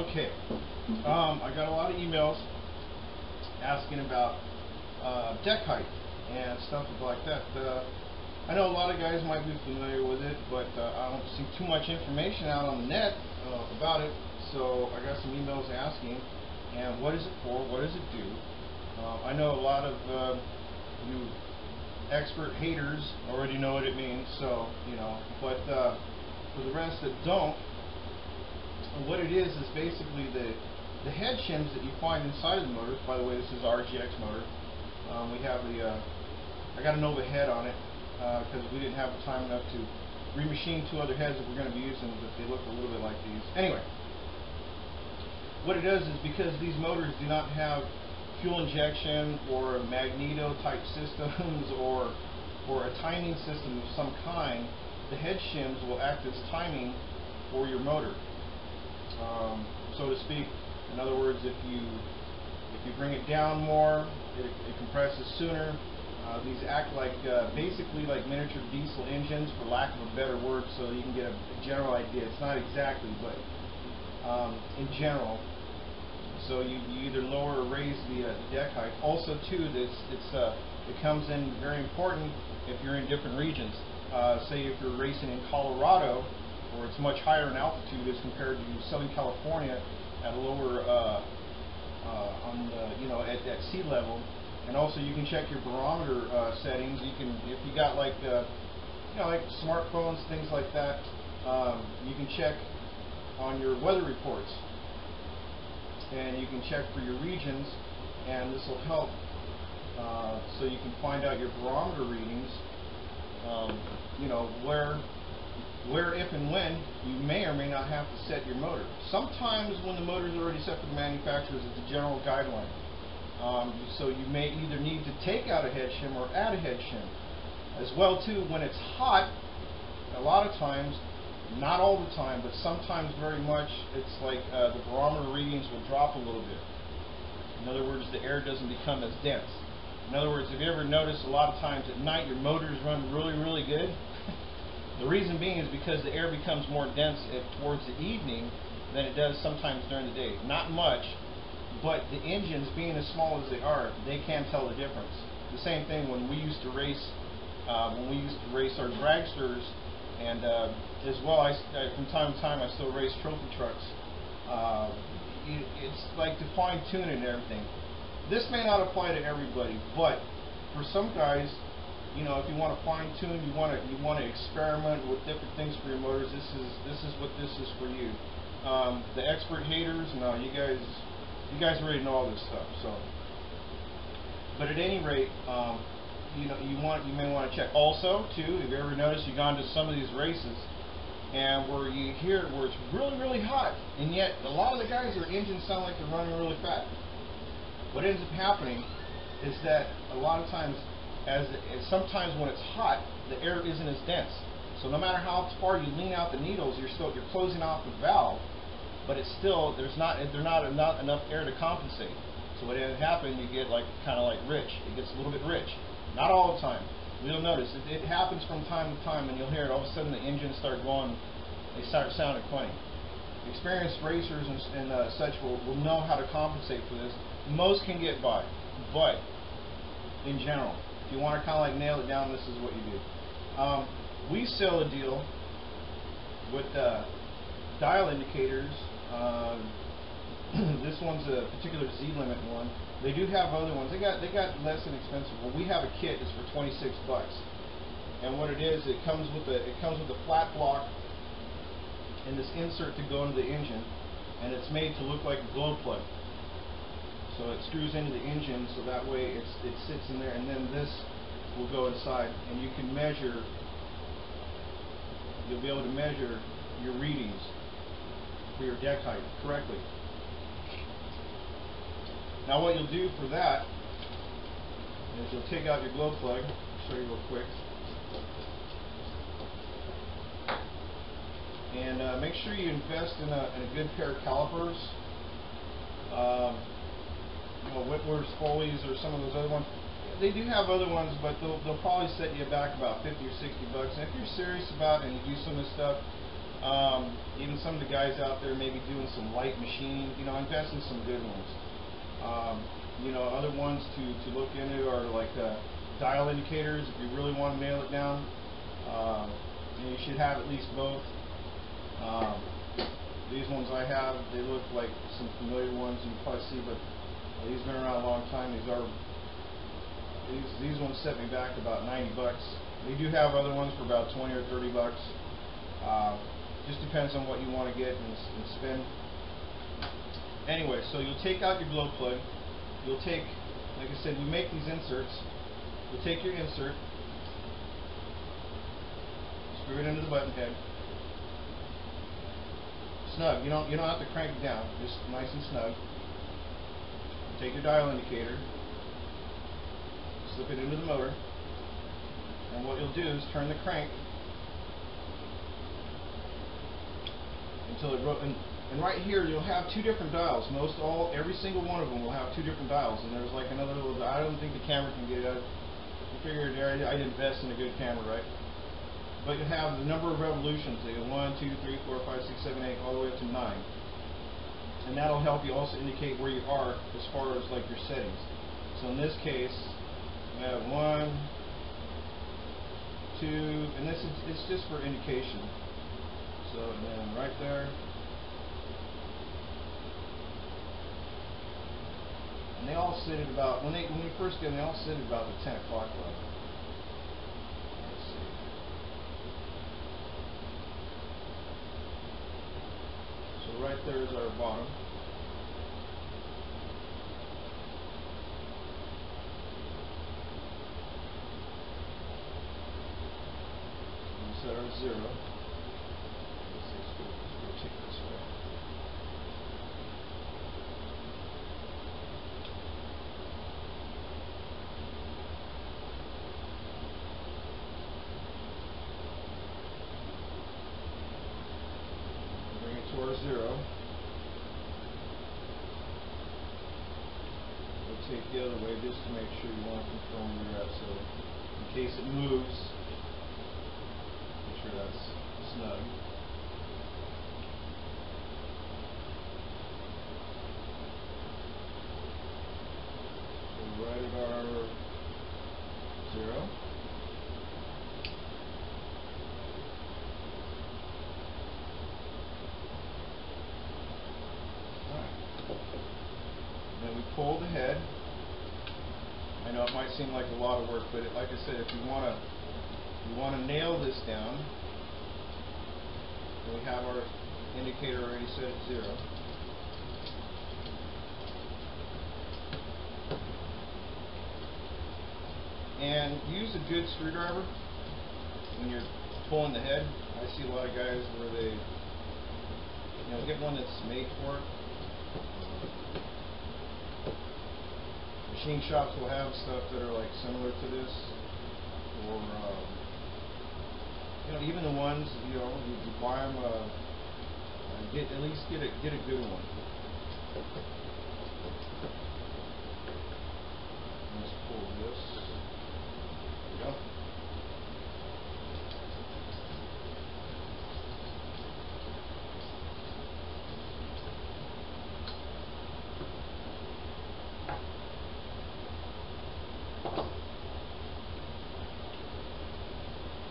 Okay, I got a lot of emails asking about deck height and stuff like that. I know a lot of guys might be familiar with it, but I don't see too much information out on the net about it. So I got some emails asking, and what is it for? What does it do? I know a lot of you expert haters already know what it means, so you know. But for the rest that don't, what it is basically the head shims that you find inside of the motors. By the way, this is RGX motor. We have the I got a Nova head on it because we didn't have the time enough to remachine two other heads that we're going to be using, but they look a little bit like these. Anyway, what it does is because these motors do not have fuel injection or magneto type systems or a timing system of some kind, the head shims will act as timing for your motor, so to speak. In other words, if you bring it down more, it compresses sooner. These act like basically like miniature diesel engines, for lack of a better word, so you can get a general idea. It's not exactly, but in general. So you either lower or raise the deck height. Also, too, it comes in very important if you're in different regions. Say if you're racing in Colorado, where it's much higher in altitude as compared to Southern California, at a lower at sea level. And also you can check your barometer settings. You can, if you got like like smartphones, things like that, you can check on your weather reports, and you can check for your regions, and this will help so you can find out your barometer readings, where, if and when you may or may not have to set your motor. Sometimes when the motor is already set for the manufacturers, it's a general guideline. So you may either need to take out a head shim or add a head shim. As well too, when it's hot, a lot of times, not all the time, but sometimes very much, it's like the barometer readings will drop a little bit. In other words, the air doesn't become as dense. In other words, have you ever noticed a lot of times at night your motors run really, really good? The reason being is because the air becomes more dense towards the evening than it does sometimes during the day. Not much, but the engines, being as small as they are, they can tell the difference. The same thing when we used to race, our dragsters, and as well, from time to time I still race trophy trucks. It's like to fine tune it and everything. This may not apply to everybody, but for some guys, if you want to fine tune, you want to experiment with different things for your motors, this is what this is for you. The expert haters, no, you guys already know all this stuff. So, but at any rate, you may want to check. Also, too, have you ever noticed you've gone to some of these races and where you hear where it's really, really hot, and yet a lot of the guys, their engines sound like they're running really fast. What ends up happening is that a lot of times, sometimes when it's hot, the air isn't as dense. So no matter how far you lean out the needles, you're closing off the valve, but it's still there's not enough air to compensate. So what ends up happening, you get kind of like rich. It gets a little bit rich. Not all the time. You'll notice it happens from time to time, and you'll hear it. All of a sudden, the engines start going. They start sounding funny. Experienced racers and such will know how to compensate for this. Most can get by, but in general, if you want to kind of like nail it down, this is what you do. We sell a deal with dial indicators. This one's a particular Z limit one. They do have other ones. They got less inexpensive. Well, we have a kit that's for $26, and what it is, it comes with a flat block and this insert to go into the engine, and it's made to look like a glow plug. So it screws into the engine, so that way it sits in there, and then this will go inside, and you can measure. You'll be able to measure your readings for your deck height correctly. Now what you'll do for that is you'll take out your glow plug. I'll show you real quick. And make sure you invest in a good pair of calipers. Whitworth's Foley's or some of those other ones. They do have other ones, but they'll probably set you back about $50 or $60. And if you're serious about it and you do some of this stuff, Even some of the guys out there maybe doing some light machining, invest in some good ones. Other ones to look into are like dial indicators. If you really want to nail it down, you should have at least both. These ones I have, they look like some familiar ones you can probably see, but these have been around a long time. These ones set me back about 90 bucks. They do have other ones for about 20 or 30 bucks. Just depends on what you want to get and spend. Anyway, so you'll take out your glow plug. You'll take, like I said, we make these inserts. You'll take your insert, screw it into the button head. Snug. You don't have to crank it down. Just nice and snug. Take your dial indicator, slip it into the motor, and what you'll do is turn the crank until it and right here you'll have two different dials. Every single one of them will have two different dials, and there's like another little. I don't think the camera can get it. I figured I'd invest in a good camera, right? But you have the number of revolutions. You have 1, 2, 3, 4, 5, 6, 7, 8, all the way up to 9, and that'll help you also indicate where you are as far as like your settings. So in this case, I have 1, 2, and it's just for indication. So and then right there, and they all sit at about when you first get them, they all sit at about the 10 o'clock level. Let's see. So right there is our bottom. And we set our 0. Rotate this way. Bring it to our 0. Rotate the other way just to make sure you want to confirm where you're at. So in case it moves, make sure that's snug. Right at our 0. Alright. Then we pull the head. I know it might seem like a lot of work, but like I said, if you want to nail this down, we have our indicator already set at 0. And use a good screwdriver when you're pulling the head. I see a lot of guys where they, get one that's made for it. Machine shops will have stuff that are like similar to this, or even the ones you buy them. At least get a good one. Let's pull this. Yep.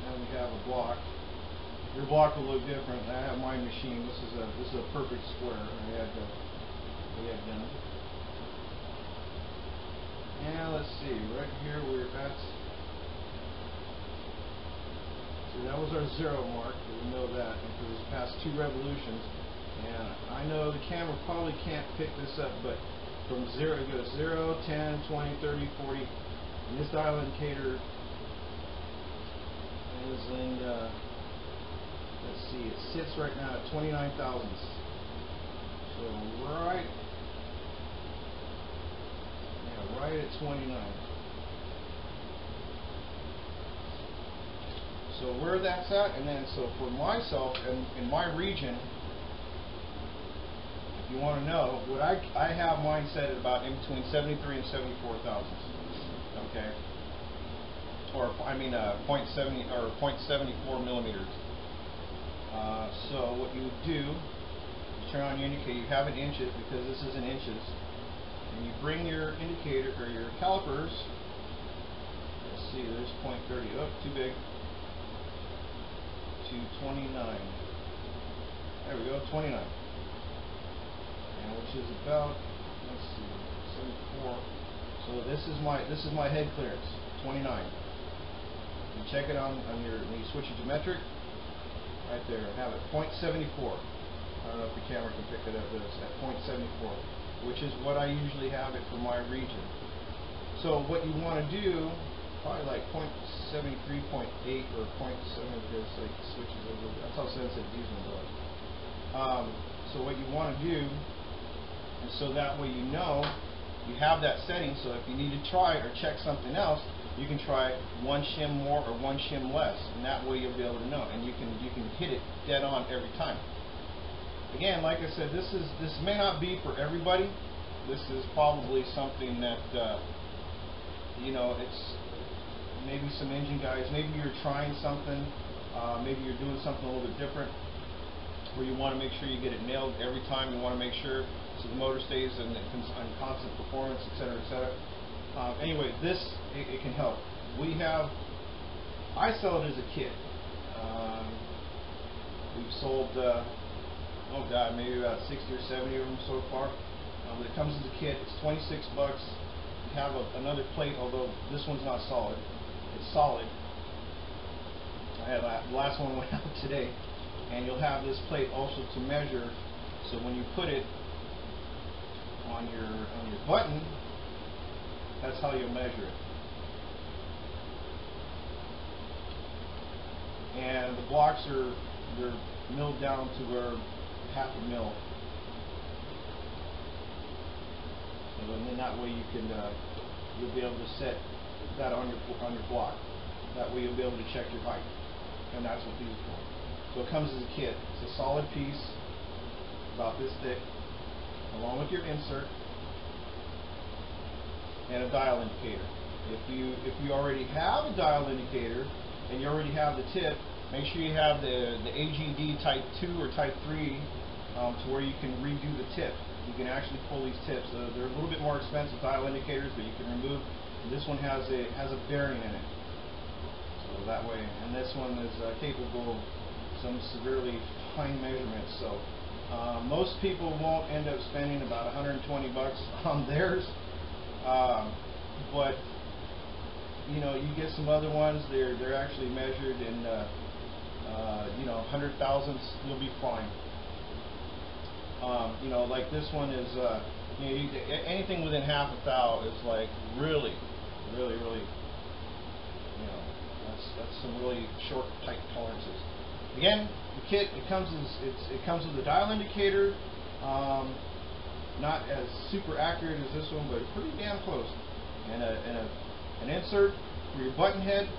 Now we have a block. Your block will look different. I have my machine. This is a perfect square. We had done. Now let's see. Right here we're at. So that was our 0 mark. We know that because it's past 2 revolutions. And I know the camera probably can't pick this up, but from 0 it goes 0, 10, 20, 30, 40. And this dial indicator is in. Let's see. It sits right now at 29 thousandths. So right at 29. So where that's at, and then so for myself and in my region, if you want to know, what I have mine set at about in between 73 and 74 thousandths. Okay. Or I mean 0.70 or 0.74 millimeters. So what you do, you turn on your indicator. You have it in inches because this is in inches, and you bring your indicator or your calipers. Let's see, there's 0.30. Oh, too big. To 29. There we go, 29. And which is about, let's see, 74. So this is my head clearance, 29. You check it on your, when you switch it to metric, right there, have it 0.74. I don't know if the camera can pick it up, but it's at 0.74, which is what I usually have it for my region. So what you want to do, probably like 0.73, 0.8, or 0.7, because like switches a little bit. That's how sensitive these ones are. So what you want to do, and so that way you know you have that setting. So if you need to try or check something else, you can try one shim more or one shim less, and that way you'll be able to know, and you can hit it dead on every time. Again, like I said, this may not be for everybody. This is probably something that it's maybe some engine guys. Maybe you're trying something. Maybe you're doing something a little bit different, where you want to make sure you get it nailed every time. You want to make sure so the motor stays in constant performance, etc., etc. Anyway, it can help. I sell it as a kit. We've sold, oh God, maybe about 60 or 70 of them so far. But it comes as a kit. It's 26 bucks. You have another plate, although this one's not solid. It's solid. I had the last one went out today, and you'll have this plate also to measure. So when you put it on your button, that's how you'll measure it. And the blocks they're milled down to where half a mil. And then that way you'll be able to set that on your block. That way you'll be able to check your height. And that's what these are for. So it comes as a kit. It's a solid piece, about this thick, along with your insert and a dial indicator. If you already have a dial indicator and you already have the tip, make sure you have the AGD Type 2 or Type 3 to where you can redo the tip. You can actually pull these tips. They're a little bit more expensive dial indicators, but you can remove. And this one has a bearing in it, so that way. And this one is capable of some severely fine measurements. So most people won't end up spending about 120 bucks on theirs. But you get some other ones. They're actually measured in 100,000ths. You'll be fine. Like this one is anything within half a thou is like really. That's some really short, tight tolerances. Again, the kit it comes with a dial indicator. Not as super accurate as this one, but pretty damn close. And an insert for your button head.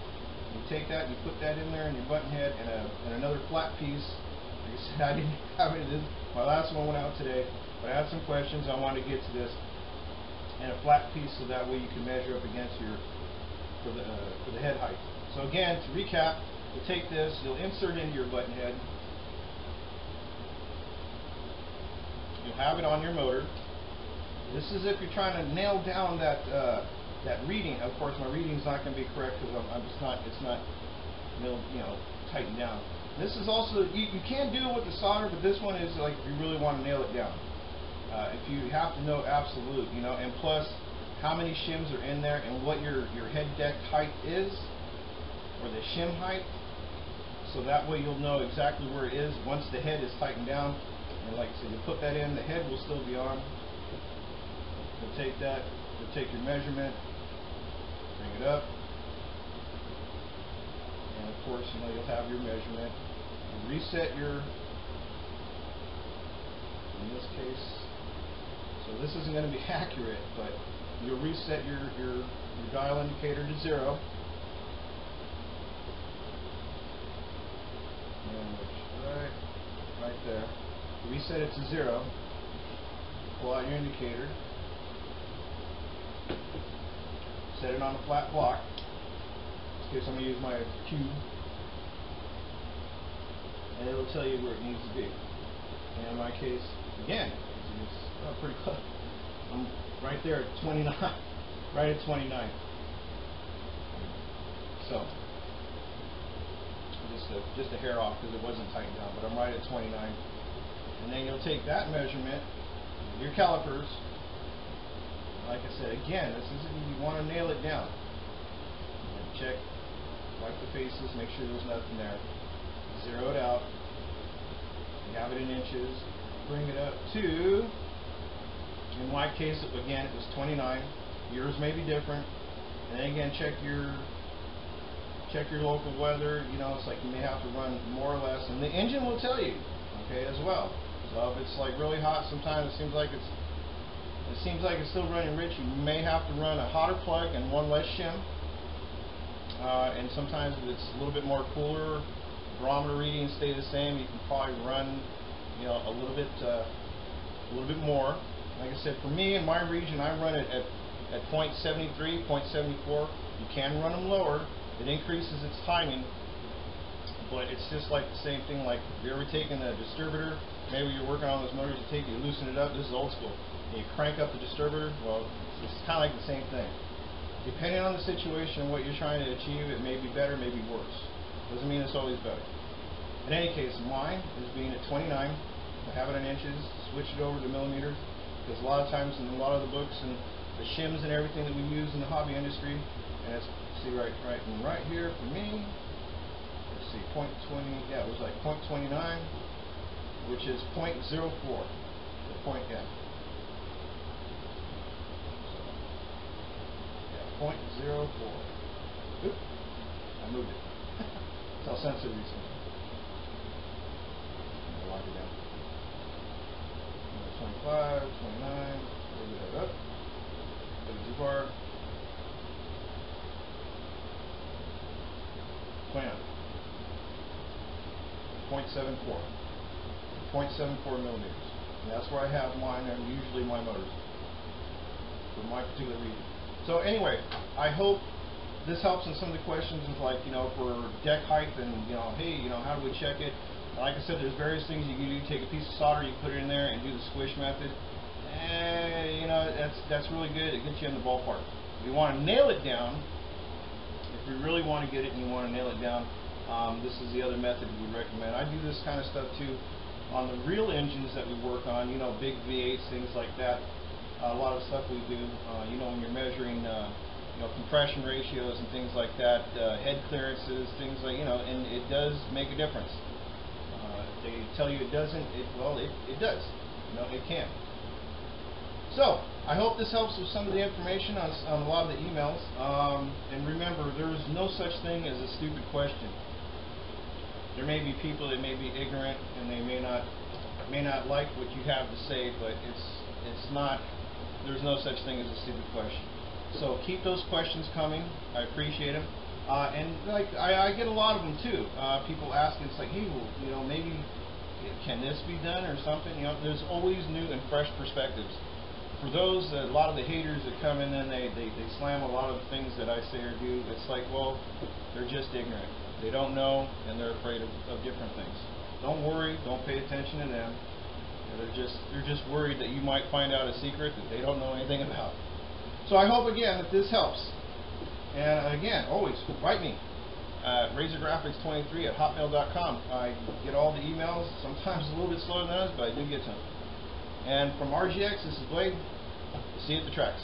You take that, you put that in there in your button head, and another flat piece. Like I said, I didn't have it. My last one went out today, but I had some questions. I wanted to get to this, and a flat piece so that way you can measure up against for the head height. So again, to recap, you'll take this, you'll insert into your button head. You'll have it on your motor. This is if you're trying to nail down that reading. Of course, my reading's not going to be correct because it's not milled, tightened down. This is also you can do it with the solder, but this one is like if you really want to nail it down. If you have to know absolute, and plus how many shims are in there and what your head deck height is, or the shim height. So that way you'll know exactly where it is once the head is tightened down. And like I said, you put that in, the head will still be on. You'll take that, you'll take your measurement, bring it up, and of course, you'll have your measurement. You reset your, in this case, so this isn't going to be accurate, but you'll reset your dial indicator to 0. And right there. Reset it to 0. Pull out your indicator. Set it on a flat block. In this case, I'm going to use my cube. and it'll tell you where it needs to be. And in my case, again, it's pretty close. I'm right there at 29, right at 29. So just a hair off because it wasn't tightened down, but I'm right at 29. And then you'll take that measurement, your calipers. Like I said, again, this is you want to nail it down. And check, wipe the faces, make sure there's nothing there. Zero it out. You have it in inches. Bring it up to, in my case, again, it was 29. Yours may be different. And then again, check your local weather. You know, it's like you may have to run more or less, and the engine will tell you, okay, as well. So if it's like really hot, sometimes it seems like it's still running rich. You may have to run a hotter plug and one less shim. And sometimes if it's a little bit more cooler, barometer readings stay the same. You can probably run, you know, a little bit more. Like I said, for me in my region, I run it at 0.73, 0.74. You can run them lower. It increases its timing, but it's just like the same thing. Like if you're ever taking a distributor, maybe you're working on those motors, you loosen it up. This is old school. And you crank up the distributor. Well, it's kind of like the same thing. Depending on the situation and what you're trying to achieve, it may be better, maybe worse. Doesn't mean it's always better. In any case, mine is being at 29. I have it in inches. Switch it over to millimeters, because a lot of times in a lot of the books and the shims and everything that we use in the hobby industry, and it's right here for me. Let's see, 0.20. Yeah, it was like 0.29, which is 0.04. The point, yeah. So, yeah, 0.04. Oop, I moved it. That's how sensitive these things are. I'm gonna lock it down. 25, 29. Move it up. Put it too far. 29. 0.74. 0.74 millimeters. And that's where I have mine and usually my motors for my particular region. So anyway, I hope this helps in some of the questions of, like, you know, for deck height and, you know, hey, you know, how do we check it? Like I said, there's various things you can do. Take a piece of solder, you put it in there and do the squish method. And, you know, that's really good. It gets you in the ballpark. If you want to nail it down, if you really want to get it and you want to nail it down, this is the other method we recommend. I do this kind of stuff too on the real engines that we work on, you know, big V8s, things like that. A lot of stuff we do, you know, when you're measuring, you know, compression ratios and things like that, head clearances, things like, you know, and it does make a difference. They tell you it doesn't, well, it does. You know, it can. So, I hope this helps with some of the information on a lot of the emails. And remember, there is no such thing as a stupid question. There may be people that may be ignorant and they may not like what you have to say, but it's not. There's no such thing as a stupid question. So keep those questions coming. I appreciate them. And like I get a lot of them too. People asking, it's like, hey, well, you know, maybe can this be done or something? You know, there's always new and fresh perspectives. For those, a lot of the haters that come in and they slam a lot of the things that I say or do, it's like, well, they're just ignorant. They don't know, and they're afraid of different things. Don't worry. Don't pay attention to them. They're just worried that you might find out a secret that they don't know anything about. So I hope, again, that this helps. And again, always write me. razorgraphics23@hotmail.com. I get all the emails, sometimes a little bit slower than others, but I do get some. And from RGX, this is Blade. See you at the tracks.